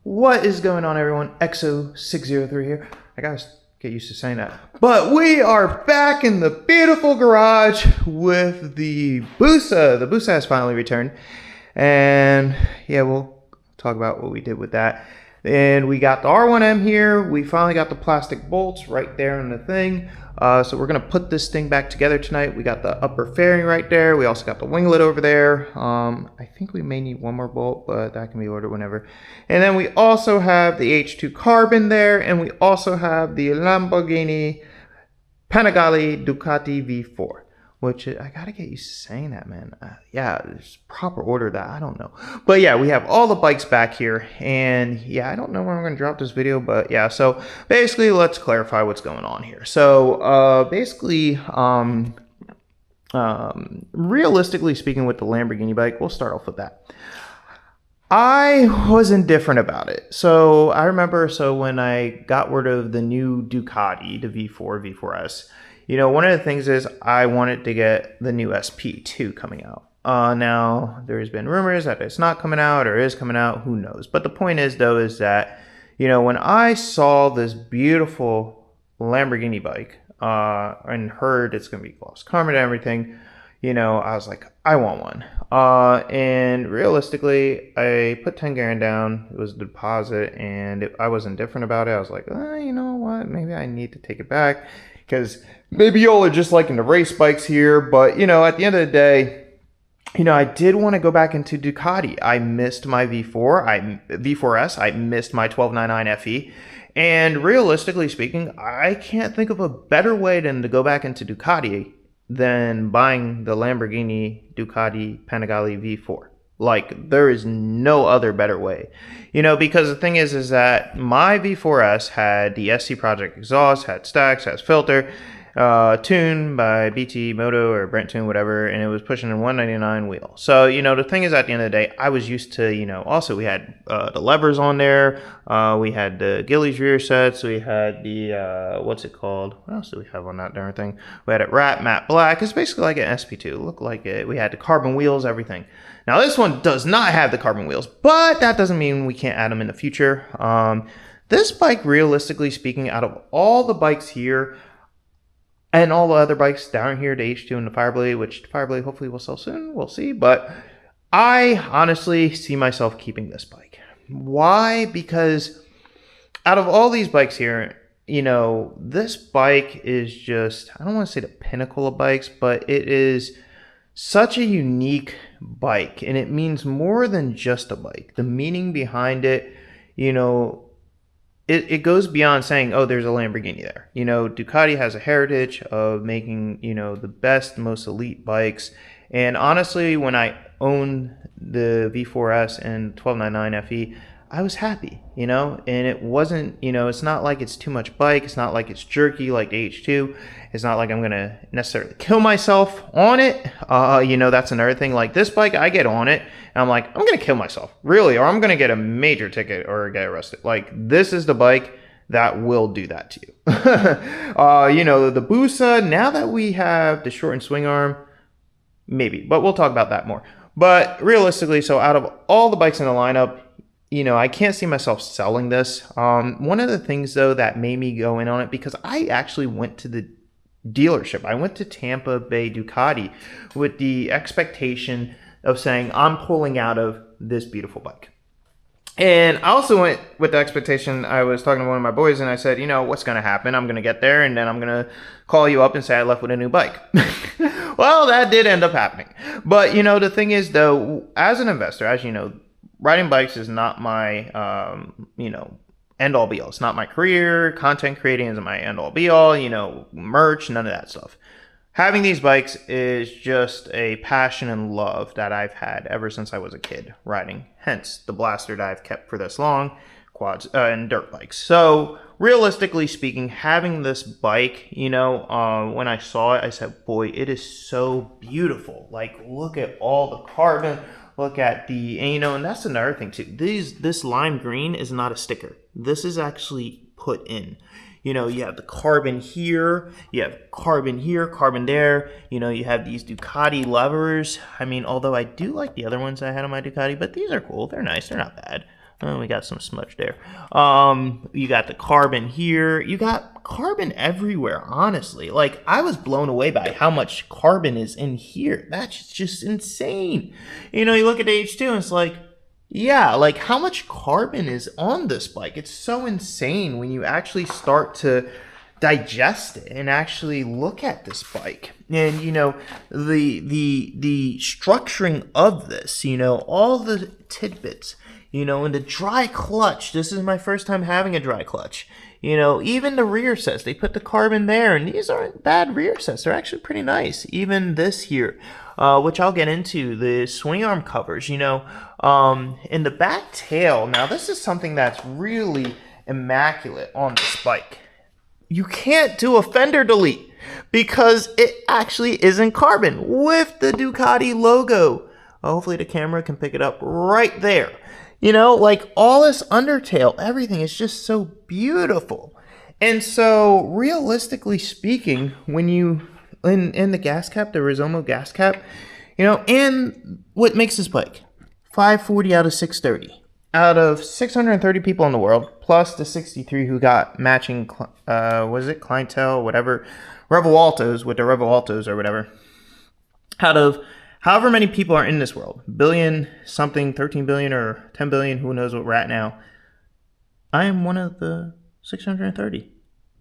What is going on, everyone? EXO603 here. I gotta get used to saying that. But we are back in the beautiful garage with the Busa. The Busa has finally returned. And yeah, we'll talk about what we did with that. And we got the R1M here. We finally got the plastic bolts right there in the thing. So we're going to put this thing back together tonight. We got the upper fairing right there. We also got the winglet over there. I think we may need one more bolt, but that can be ordered whenever. And then we also have the H2 carbon there. And we also have the Lamborghini Panigale Ducati V4. Which I gotta get used to saying that, man. Yeah, there's proper order that I don't know. But yeah, we have all the bikes back here. And yeah, I don't know when I'm gonna drop this video, but yeah, so basically let's clarify what's going on here. So basically, realistically speaking with the Lamborghini bike, we'll start off with that. I was indifferent about it. So I remember, when I got rid of the new Ducati, the V4, V4S, you know, one of the things is I wanted to get the new SP2 coming out. Now, there's been rumors that it's not coming out or is coming out. Who knows? But the point is, though, is that, you know, when I saw this beautiful Lamborghini bike and heard it's going to be gloss carbon and everything, you know, I was like, I want one. And realistically, I put 10 grand down. It was a deposit, and I was indifferent about it. I was like, you know what? Maybe I need to take it back. Because maybe y'all are just liking the race bikes here, but, you know, at the end of the day, you know, I did want to go back into Ducati. I missed my V4S. I missed my 1299 FE. And realistically speaking, I can't think of a better way than to go back into Ducati than buying the Lamborghini Ducati Panigale V4. Like, there is no other better way, you know, because the thing is that my V4S had the SC Project exhaust, had stacks, has filter, tuned by BT Moto or Brent Tune, whatever, and it was pushing a 199 wheel. So, you know, the thing is, at the end of the day, I was used to, you know, also we had the levers on there, we had the Gillies rear sets, we had the, what's it called? What else do we have on that darn thing? We had it wrapped matte black. It's basically like an SP2. It looked like it. We had the carbon wheels, everything. Now, this one does not have the carbon wheels, but that doesn't mean we can't add them in the future. This bike, realistically speaking, out of all the bikes here and all the other bikes down here, the H2 and the Fireblade, which the Fireblade hopefully will sell soon, we'll see. But I honestly see myself keeping this bike. Why? Because out of all these bikes here, you know, this bike is just, I don't want to say the pinnacle of bikes, but it is such a unique bike, and it means more than just a bike. The meaning behind it, you know, it goes beyond saying, oh, there's a Lamborghini there. You know, Ducati has a heritage of making, you know, the best, most elite bikes. And honestly, when I owned the V4S and 1299 FE, I was happy, you know, and it wasn't, you know, it's not like it's too much bike. It's not like it's jerky like the H2. It's not like I'm going to necessarily kill myself on it. You know, that's another thing. Like this bike, I get on it and I'm like, I'm going to kill myself, really, or I'm going to get a major ticket or get arrested. Like, this is the bike that will do that to you. You know, the Busa, now that we have the shortened swing arm, maybe, but we'll talk about that more. But realistically, so out of all the bikes in the lineup, you know, I can't see myself selling this. One of the things, though, that made me go in on it, because I actually went to the dealership. I went to Tampa Bay Ducati with the expectation of saying, I'm pulling out of this beautiful bike. And I also went with the expectation, I was talking to one of my boys, and I said, you know, what's going to happen? I'm going to get there, and then I'm going to call you up and say I left with a new bike. Well, that did end up happening. But, you know, the thing is, though, as an investor, as you know, riding bikes is not my, you know, end-all be-all. It's not my career. Content creating isn't my end-all be-all. You know, merch, none of that stuff. Having these bikes is just a passion and love that I've had ever since I was a kid riding. Hence, the blaster that I've kept for this long, quads and dirt bikes. So, realistically speaking, having this bike, you know, when I saw it, I said, boy, it is so beautiful. Like, look at all the carbon. Look at the, and you know, and that's another thing too. This lime green is not a sticker. This is actually put in. You know, you have the carbon here, you have carbon here, carbon there. You know, you have these Ducati levers. I mean, although I do like the other ones I had on my Ducati, but these are cool. They're nice. They're not bad. Oh, we got some smudge there. You got the carbon here. You got carbon everywhere, honestly. Like, I was blown away by how much carbon is in here. That's just insane. You look at the H2 and it's like, yeah, like how much carbon is on this bike? It's so insane when you actually start to digest it and actually look at this bike. And the structuring of this, all the tidbits, and the dry clutch. This is my first time having a dry clutch. Even the rear sets, they put the carbon there, and these aren't bad rear sets. They're actually pretty nice. Even this here, which I'll get into, the swing arm covers, in the back tail. Now, this is something that's really immaculate on this bike. You can't do a fender delete because it actually isn't carbon with the Ducati logo. Hopefully the camera can pick it up right there. Like all this undertail, everything is just so beautiful. And so realistically speaking, when you, in the gas cap, the Rizomo gas cap, and what makes this bike? 540 out of 630. Out of 630 people in the world, plus the 63 who got matching, clientele, whatever, Revueltos with the Revueltos or whatever. Out of however many people are in this world, billion something, 13 billion or 10 billion, who knows what we're at now. I am one of the 630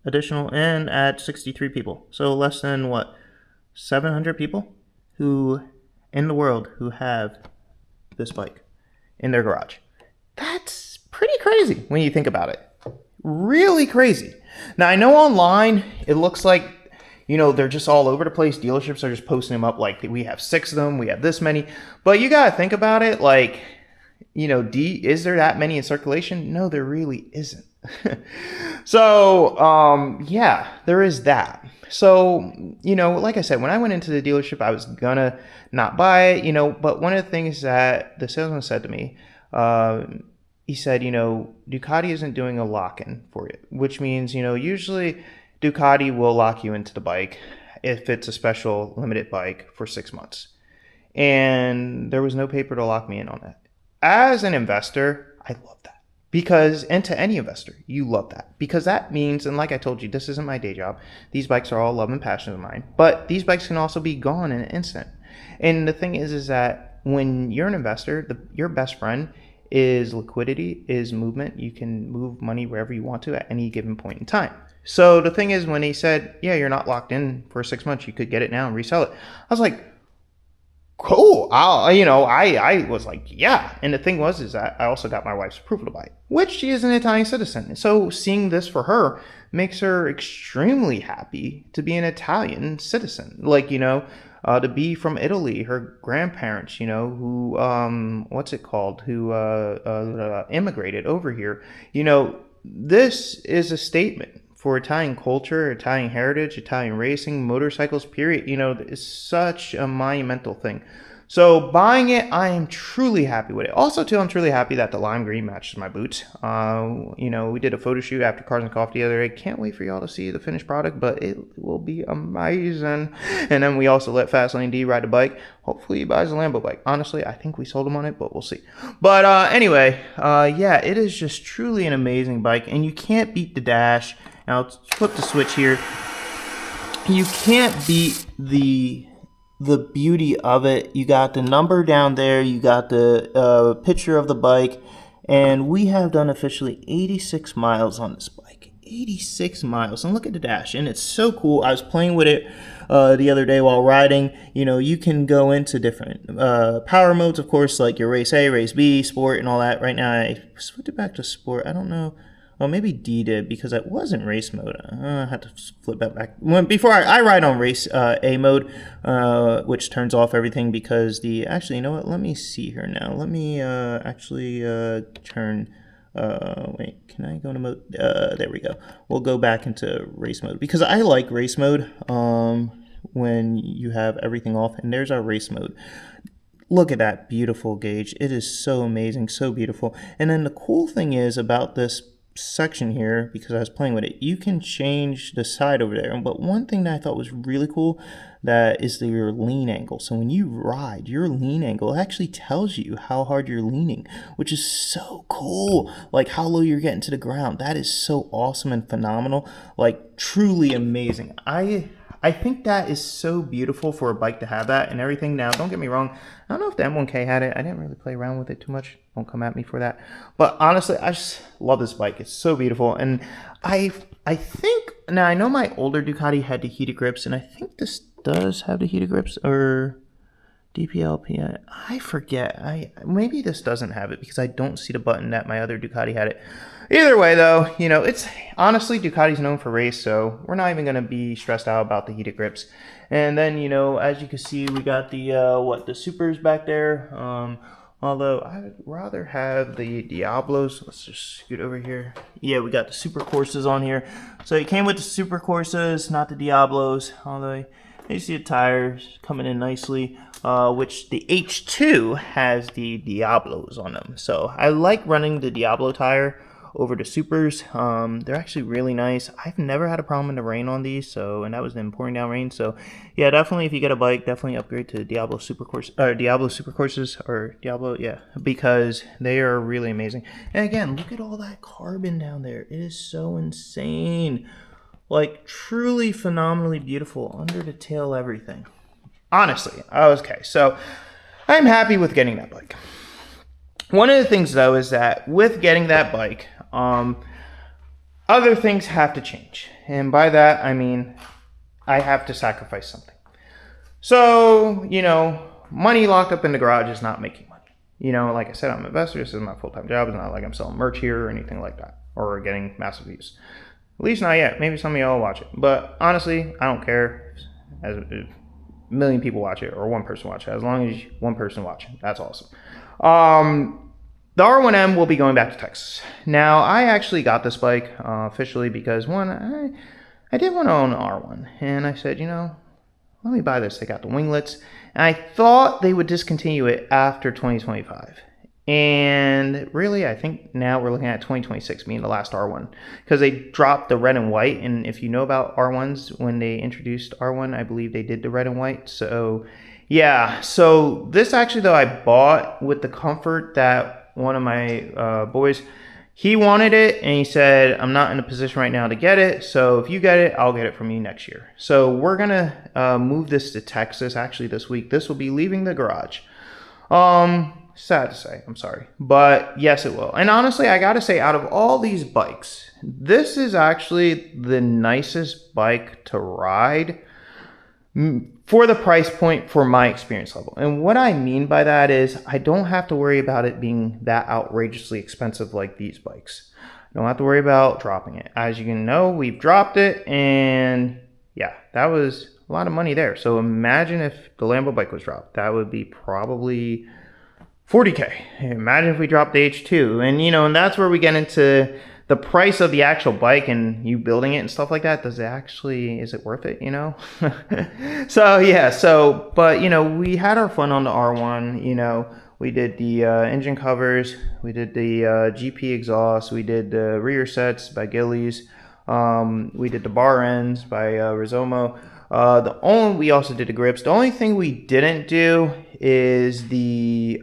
additional and at 63 people. So less than 700 people who in the world who have this bike in their garage. That's pretty crazy when you think about it. Really crazy. Now, I know online it looks like, they're just all over the place. Dealerships are just posting them up like we have 6 of them, we have this many. But you got to think about it like, is there that many in circulation? No, there really isn't. So, yeah, there is that. So, like I said, when I went into the dealership, I was gonna not buy it, but one of the things that the salesman said to me, he said, Ducati isn't doing a lock-in for you, which means, usually Ducati will lock you into the bike if it's a special limited bike for 6 months. And there was no paper to lock me in on that. As an investor, I love that. And to any investor, you love that. Because that means, and like I told you, this isn't my day job. These bikes are all love and passion of mine. But these bikes can also be gone in an instant. And the thing is that when you're an investor, your best friend is liquidity, is movement. You can move money wherever you want to at any given point in time. So the thing is, when he said, yeah, you're not locked in for 6 months, you could get it now and resell it, I was like, cool. I was like, yeah. And the thing is that I also got my wife's approval to buy it, which she is an Italian citizen. So seeing this for her makes her extremely happy to be an Italian citizen. Like, to be from Italy, her grandparents, who, who immigrated over here. This is a statement for Italian culture, Italian heritage, Italian racing, motorcycles, period. It's such a monumental thing. So buying it, I am truly happy with it. Also, too, I'm truly happy that the lime green matches my boots. We did a photo shoot after Cars and Coffee the other day. Can't wait for y'all to see the finished product, but it will be amazing. And then we also let Fastlane D ride the bike. Hopefully he buys a Lambo bike. Honestly, I think we sold him on it, but we'll see. But anyway, yeah, it is just truly an amazing bike, and you can't beat the dash. Now, let's flip the switch here. You can't beat the beauty of it. You got the number down there. You got the picture of the bike. And we have done officially 86 miles on this bike. 86 miles. And look at the dash. And it's so cool. I was playing with it the other day while riding. You can go into different power modes, of course, like your race A, race B, sport, and all that. Right now, I switched it back to sport. I don't know. Well, maybe D did because it wasn't race mode. I had to flip that back. Before I ride on race A mode, which turns off everything because actually, you know what? Let me see here now. Let me actually turn. Wait, can I go to mode? There we go. We'll go back into race mode because I like race mode when you have everything off. And there's our race mode. Look at that beautiful gauge. It is so amazing, so beautiful. And then the cool thing is about this section here, because I was playing with it, you can change the side over there. But one thing that I thought was really cool, that is your lean angle. So when you ride, your lean angle actually tells you how hard you're leaning, which is so cool. Like how low you're getting to the ground. That is so awesome and phenomenal. Like truly amazing. I think that is so beautiful for a bike to have that and everything. Now, don't get me wrong. I don't know if the M1K had it. I didn't really play around with it too much. Don't come at me for that. But honestly, I just love this bike. It's so beautiful. And I think, now I know my older Ducati had the heated grips, and I think this does have the heated grips, or DPLP. I forget. Maybe this doesn't have it because I don't see the button that my other Ducati had it. Either way, though, you know, it's honestly, Ducati's known for race, so we're not even going to be stressed out about the heated grips. And then, you know, as you can see, we got the, the Supers back there. Although I'd rather have the Diablos. Let's just scoot over here. Yeah, we got the Super Corsas on here. So it came with the Super Corsas, not the Diablos. Although you see the tires coming in nicely, which the H2 has the Diablos on them. So I like running the Diablo tire over the Supers. They're actually really nice. I've never had a problem in the rain on these, and that was the pouring down rain. So yeah, definitely if you get a bike, definitely upgrade to Diablo Super Course, or Diablo Super Courses, or Diablo, yeah, because they are really amazing. And again, look at all that carbon down there. It is so insane. Like truly phenomenally beautiful under the tail, everything. Honestly, okay, so I'm happy with getting that bike. One of the things though is that with getting that bike, other things have to change. And by that, I mean, I have to sacrifice something. So, you know, money locked up in the garage is not making money. You know, like I said, I'm an investor. This is my full-time job. It's not like I'm selling merch here or anything like that, or getting massive views. At least not yet. Maybe some of y'all watch it. But honestly, I don't care as a million people watch it or one person watch it. As long as one person watching, that's awesome. The R1M will be going back to Texas. Now, I actually got this bike officially because, one, I did want to own an R1. And I said, you know, let me buy this. They got the winglets. And I thought they would discontinue it after 2025. And really, I think now we're looking at 2026 being the last R1. Because they dropped the red and white. And if you know about R1s, when they introduced R1, I believe they did the red and white. So, yeah. So, this actually, though, I bought with the comfort that one of my boys, he wanted it, and he said, I'm not in a position right now to get it, so if you get it, I'll get it from you next year. So we're gonna move this to Texas actually this week. This will be leaving the garage. Sad to say, I'm sorry, but yes, it will. And honestly, I gotta say, out of all these bikes, this is actually the nicest bike to ride for the price point for my experience level. And what I mean by that is I don't have to worry about it being that outrageously expensive like these bikes. I don't have to worry about dropping it. As you can know, we've dropped it, and yeah, that was a lot of money there. So imagine if the Lambo bike was dropped. That would be probably $40K. Imagine if we dropped the H2. And, you know, and that's where we get into the price of the actual bike and you building it and stuff like that. Is it worth it, you know? So, yeah, but, you know, we had our fun on the R1, you know. We did the engine covers, we did the GP exhaust, we did the rear sets by Gillies, we did the bar ends by Rizomo. We also did the grips. The only thing we didn't do is the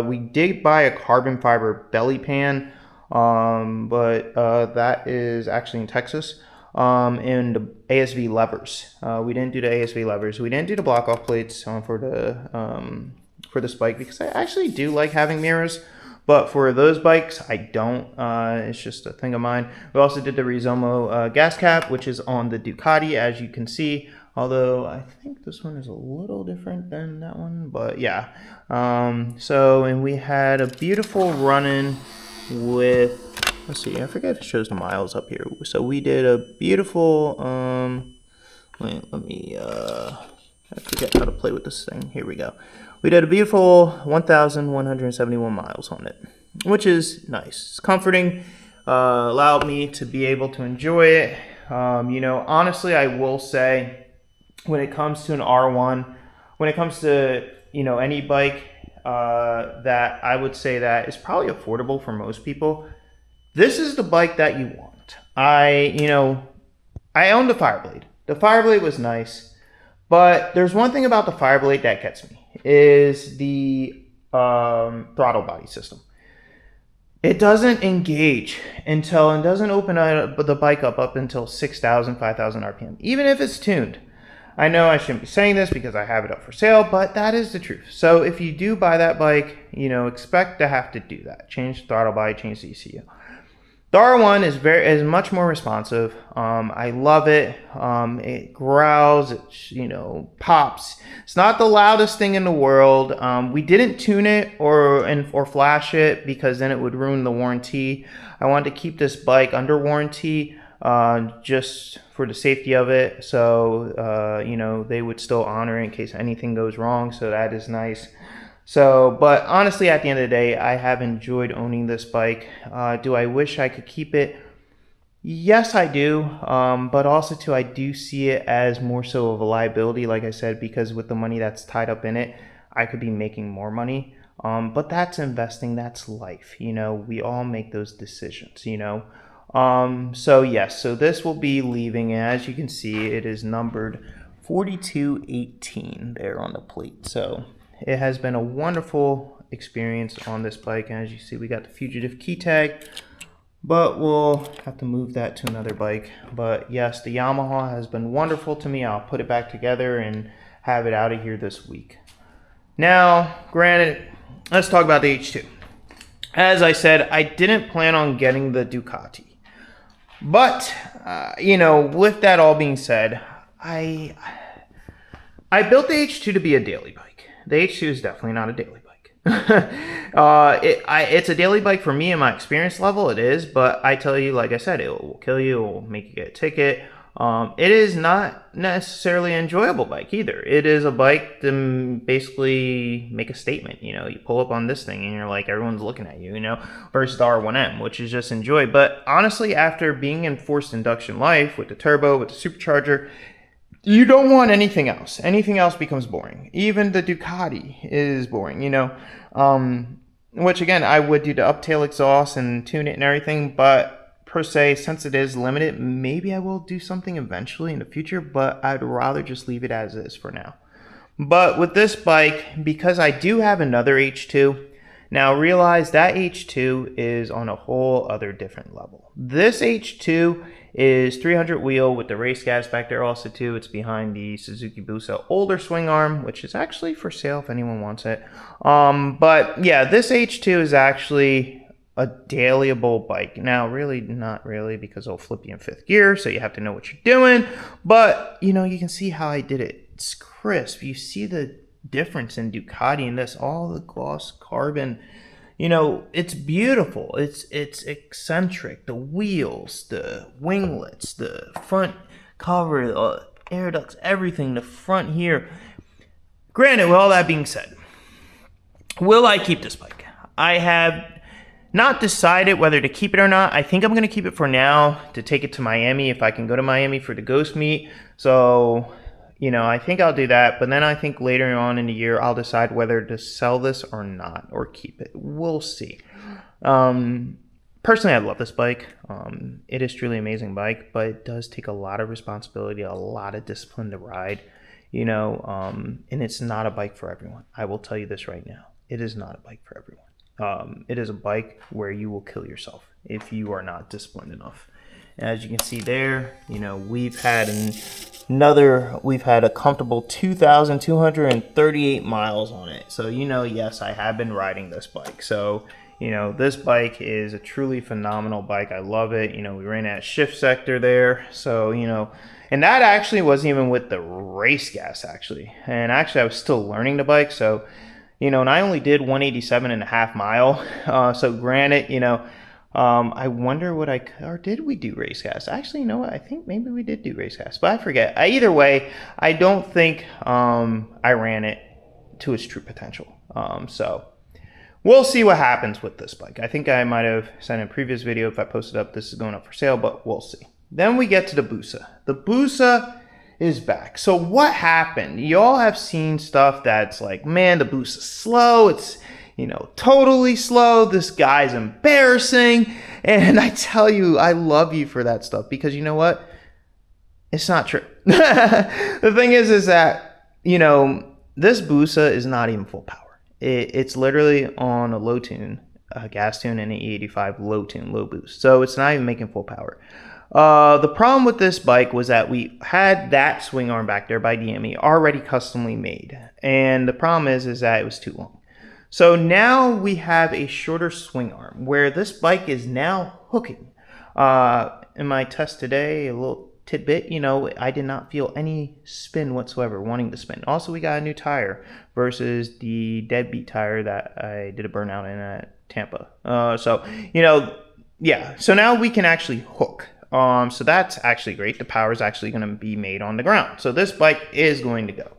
we did buy a carbon fiber belly pan, but that is actually in Texas. And the ASV levers. We didn't do the ASV levers. We didn't do the block off plates for this bike because I actually do like having mirrors. But for those bikes, I don't. It's just a thing of mine. We also did the Rizomo gas cap, which is on the Ducati, as you can see. Although I think this one is a little different than that one. But yeah. And we had a beautiful run-in with... Let's see. I forget if it shows the miles up here. So we did a beautiful... Let me... I forget how to play with this thing. Here we go. We did a beautiful 1,171 miles on it, which is nice. It's comforting, allowed me to be able to enjoy it. You know, honestly, I will say when it comes to an R1, when it comes to, you know, any bike that I would say that is probably affordable for most people, This is the bike that you want. I owned the Fireblade. The Fireblade was nice, but there's one thing about the Fireblade that gets me is the throttle body system. It doesn't engage until and doesn't open the bike up until 6,000, 5,000 RPM, even if it's tuned. I know I shouldn't be saying this because I have it up for sale, but that is the truth. So if you do buy that bike, expect to have to do that. Change the throttle body, change the ECU. The R1 is much more responsive. I love it. It growls, it pops. It's not the loudest thing in the world. We didn't tune it or flash it because then it would ruin the warranty. I wanted to keep this bike under warranty just for the safety of it. So they would still honor it in case anything goes wrong. So that is nice. So, but honestly, at the end of the day, I have enjoyed owning this bike. Do I wish I could keep it? Yes, I do. But also, too, I do see it as more so of a liability, like I said, because with the money that's tied up in it, I could be making more money. But that's investing. That's life. We all make those decisions, So, yes, so this will be leaving. As you can see, it is numbered 4218 there on the plate. So it has been a wonderful experience on this bike. And as you see, we got the fugitive key tag, but we'll have to move that to another bike. But yes, the Yamaha has been wonderful to me. I'll put it back together and have it out of here this week. Now, granted, let's talk about the H2. As I said, I didn't plan on getting the Ducati. But, with that all being said, I built the H2 to be a daily bike. The H2 is definitely not a daily bike. It's a daily bike for me and my experience level. It is, but I tell you, like I said, it will kill you. It will make you get a ticket. It is not necessarily an enjoyable bike either. It is a bike to basically make a statement. You pull up on this thing and you're like, everyone's looking at you, versus the R1M, which is just enjoy. But honestly, after being in forced induction life with the turbo, with the supercharger, you don't want anything else. Anything else becomes boring. Even the Ducati is boring, which again, I would do the uptail exhaust and tune it and everything, but per se, since it is limited, maybe I will do something eventually in the future, but I'd rather just leave it as is for now. But with this bike, because I do have another H2, now realize that H2 is on a whole other different level. This H2 is 300 wheel with the race gas back there also too. It's behind the Suzuki Busa older swing arm, which is actually for sale if anyone wants it. But yeah, this H2 is actually a dailyable bike. Now, really, not really, because it'll flip you in fifth gear, so you have to know what you're doing. But, you can see how I did it. It's crisp. You see the difference in Ducati and this, all the gloss carbon. It's beautiful. It's eccentric. The wheels, the winglets, the front cover, air ducts, everything, the front here. Granted, with all that being said, will I keep this bike? I have not decided whether to keep it or not. I think I'm going to keep it for now to take it to Miami if I can go to Miami for the Ghost meet. So, I think I'll do that. But then I think later on in the year, I'll decide whether to sell this or not, or keep it. We'll see. Personally, I love this bike. It is truly an amazing bike, but it does take a lot of responsibility, a lot of discipline to ride, and it's not a bike for everyone. I will tell you this right now. It is not a bike for everyone. It is a bike where you will kill yourself if you are not disciplined enough. As you can see there, we've had a comfortable 2,238 miles on it. So, yes, I have been riding this bike. So, this bike is a truly phenomenal bike. I love it. We ran at shift sector there. So, and that actually wasn't even with the race gas, actually. And actually, I was still learning the bike. So, and I only did 187.5 mile. So granted, I wonder or did we do race gas? Actually, what? I think maybe we did do race gas, but I forget. Either way, I don't think I ran it to its true potential. So we'll see what happens with this bike. I think I might have said in a previous video, if I posted up, this is going up for sale, but we'll see. Then we get to the Busa. The Busa is back. So what happened? Y'all have seen stuff that's like, man, the Busa's slow. It's totally slow. This guy's embarrassing. And I tell you, I love you for that stuff, because you know what? It's not true. The thing is that, this Busa is not even full power. It's literally on a low tune, a gas tune, and an E85 low tune, low boost. So it's not even making full power. The problem with this bike was that we had that swing arm back there by DME already customly made. And the problem is that it was too long. So now we have a shorter swing arm where this bike is now hooking. In my test today, a little tidbit, I did not feel any spin whatsoever wanting to spin. Also, we got a new tire versus the deadbeat tire that I did a burnout in at Tampa. So now we can actually hook. So that's actually great. The power is actually going to be made on the ground. So this bike is going to go.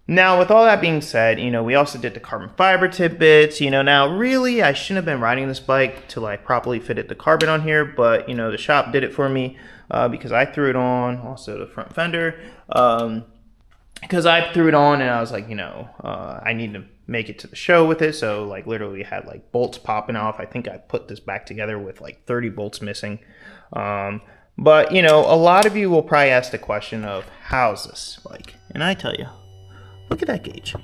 Now, with all that being said, we also did the carbon fiber tidbits. Now really I shouldn't have been riding this bike till I properly fitted the carbon on here, but the shop did it for me because I threw it on. Also the front fender, because I threw it on and I was like, I need to make it to the show with it. So like literally had like bolts popping off. I think I put this back together with like 30 bolts missing. But a lot of you will probably ask the question of, how's this bike? And I tell you, look at that gauge.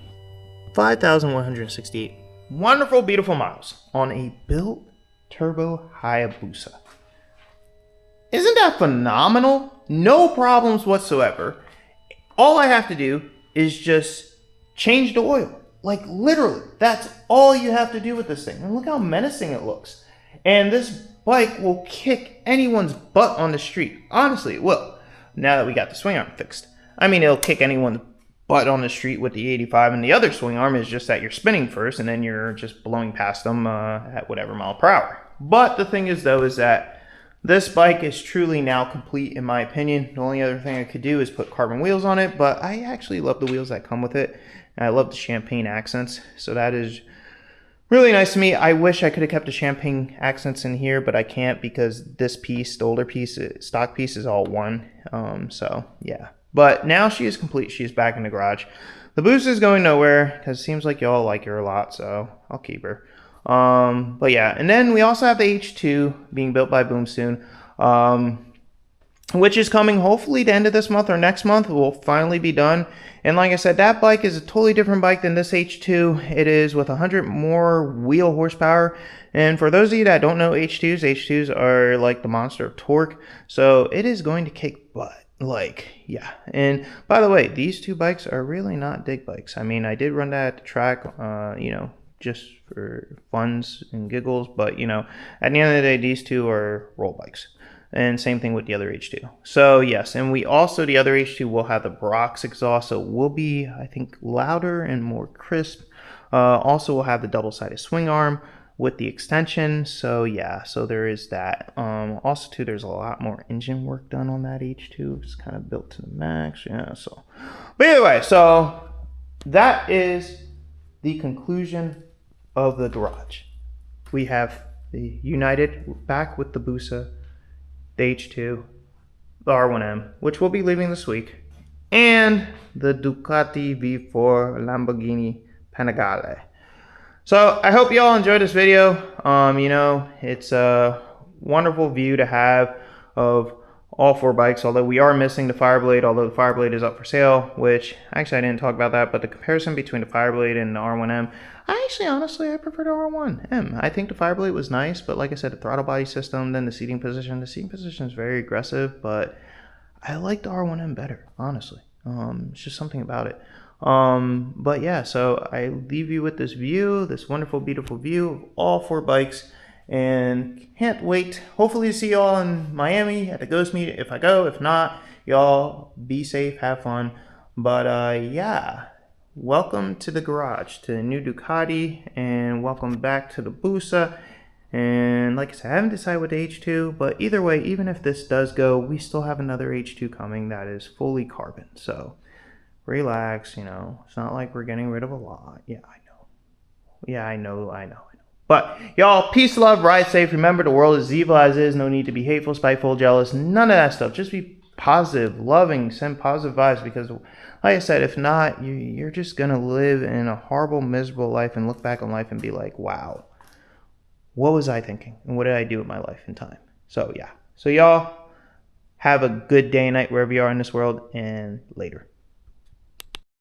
5,168 wonderful, beautiful miles on a built turbo Hayabusa. Isn't that phenomenal? No problems whatsoever. All I have to do is just change the oil. Like literally, that's all you have to do with this thing. And look how menacing it looks. And this bike will kick anyone's butt on the street. Honestly, it will. Now that we got the swing arm fixed. I mean, it'll kick anyone's butt on the street with the 85, and the other swing arm is just that you're spinning first and then you're just blowing past them at whatever mile per hour. But the thing is though, is that this bike is truly now complete in my opinion. The only other thing I could do is put carbon wheels on it, but I actually love the wheels that come with it. And I love the champagne accents, so that is really nice to me. I wish I could have kept the champagne accents in here, but I can't because this piece, the older piece, stock piece, is all one. So yeah. But now she is complete. She is back in the garage. The Busa is going nowhere because it seems like y'all like her a lot, so I'll keep her. But yeah, and then we also have the H2 being built by Boom soon, which is coming hopefully the end of this month or next month. It will finally be done. And like I said, that bike is a totally different bike than this H2. It is with 100 more wheel horsepower. And for those of you that don't know H2s are like the monster of torque. So it is going to kick butt. Yeah. And by the way, these two bikes are really not dig bikes. I mean, I did run that at the track, just for funs and giggles. But, at the end of the day, these two are roll bikes. And same thing with the other H2. So yes, and we also, the other H2 will have the Brox exhaust. So it will be, I think, louder and more crisp. Also, we'll have the double-sided swing arm with the extension. So yeah, so there is that. Also too, there's a lot more engine work done on that H2. It's kind of built to the max. Yeah, so. But anyway, so that is the conclusion of the garage. We have the United back with the Busa, the H2, the R1M, which will be leaving this week, and the Ducati V4 Lamborghini Panigale. So I hope you all enjoyed this video. It's a wonderful view to have of all four bikes, although we are missing the Fireblade, although the Fireblade is up for sale, which actually I didn't talk about that, but the comparison between the Fireblade and the R1M, honestly, I prefer the R1M. I think the Fireblade was nice, but like I said, the throttle body system, then the seating position is very aggressive, but I like the R1M better, honestly. It's just something about it. But yeah, so I leave you with this view, this wonderful, beautiful view of all four bikes, and can't wait, hopefully, to see you all in Miami at the Ghost Meet if I go. If not, y'all be safe, have fun. But yeah, welcome to the garage, to the new Ducati, and welcome back to the Busa. And like I said, I haven't decided with the H2, but either way, even if this does go, we still have another H2 coming that is fully carbon. So relax, it's not like we're getting rid of a lot. Yeah, I know. Yeah, I know. But y'all, peace, love, ride safe. Remember, the world is evil as is. No need to be hateful, spiteful, jealous. None of that stuff. Just be positive, loving, send positive vibes, because like I said, if not, you're just going to live in a horrible, miserable life and look back on life and be like, wow, what was I thinking? And what did I do with my life and time? So, yeah. So, y'all have a good day and night wherever you are in this world, and later.